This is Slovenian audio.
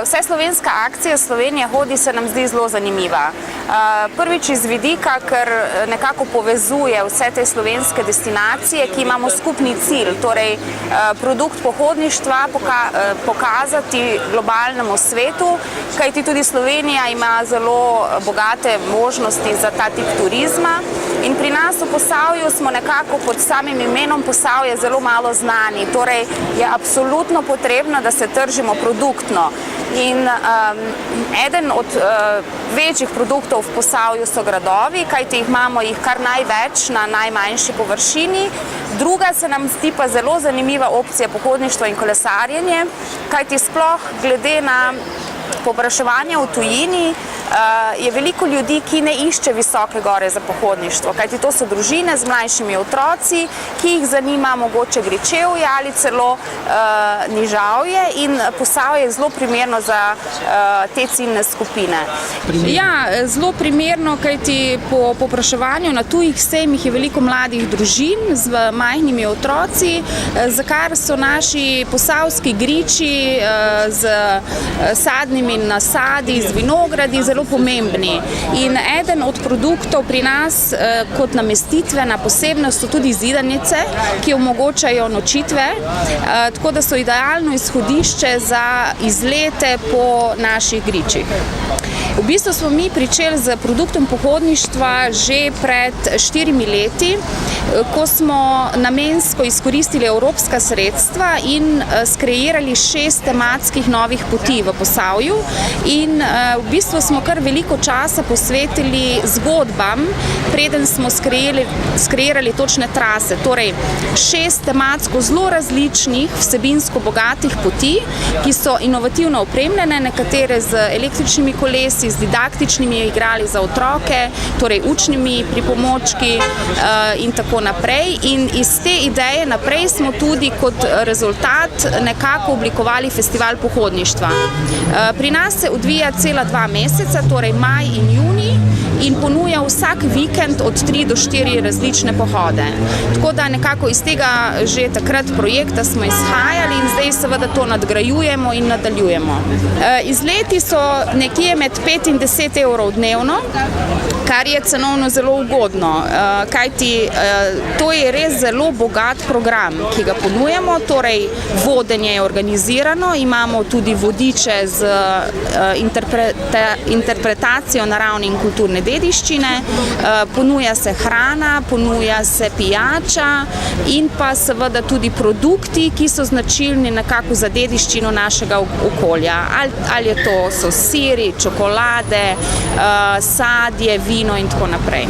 Vseslovenska akcija Slovenija hodi se nam zdi zelo zanimiva. Prvič iz vidika, ker nekako povezuje vse te slovenske destinacije, ki imamo skupni cilj, torej produkt pohodništva pokazati globalnemu svetu, kajti tudi Slovenija ima zelo bogate možnosti za ta tip turizma. In pri nas v Posavju smo nekako pod samim imenom Posavje zelo malo znani, torej je absolutno potrebno, da se tržimo produktno. In eden od večjih produktov v Posavju so gradovi, kajti imamo jih kar največ na najmanjši površini. Druga se nam zdi pa zelo zanimiva opcija pohodništvo in kolesarjenje, kajti sploh glede na povpraševanje v tujini je veliko ljudi, ki ne išče visoke gore za pohodništvo, kajti to so družine z mlajšimi otroci, ki jih zanima mogoče Gričevje ali celo Nižavje, in Posavje je zelo primerno za te ciljne skupine. Ja, zelo primerno, kajti po povpraševanju na tujih sejmih je veliko mladih družin z majhnimi otroci, za kar so naši posavski griči z sadnimi nasadi, z vinogradi zelo pomembni. In eden od produktov pri nas kot namestitvena posebnost so tudi zidanice, ki omogočajo nočitve, tako da so idealno izhodišče za izlete po naših gričih. V bistvu smo mi pričeli z produktom pohodništva že pred 4 leti, ko smo namensko izkoristili evropska sredstva in skreirali 6 tematskih novih poti v Posavju. In v bistvu smo kar veliko časa posvetili zgodbam, preden smo skreirali točne trase. Torej 6 tematsko zelo različnih, vsebinsko bogatih poti, ki so inovativno opremljene, nekatere z električnimi kolesi, z didaktičnimi igrali za otroke, torej učnimi pripomočki in tako naprej. In iz te ideje naprej smo tudi kot rezultat nekako oblikovali festival pohodništva. Pri nas se odvija cela 2 meseca, torej maj in junij, in ponuja vsak vikend od 3 do 4 različne pohode. Tako da nekako iz tega že takrat projekta smo izhajali in zdaj seveda to nadgrajujemo in nadaljujemo. Izleti so nekje med 5 in 10 evrov dnevno, kar je cenovno zelo ugodno, kajti to je res zelo bogat program, ki ga ponujamo, torej vodenje je organizirano, imamo tudi vodiče z interpretacijo naravne in kulturne dediščine, ponuja se hrana, ponuja se pijača in pa seveda tudi produkti, ki so značilni nekako za dediščino našega okolja. Ali so siri, čokolade, sadje, vino in tako naprej.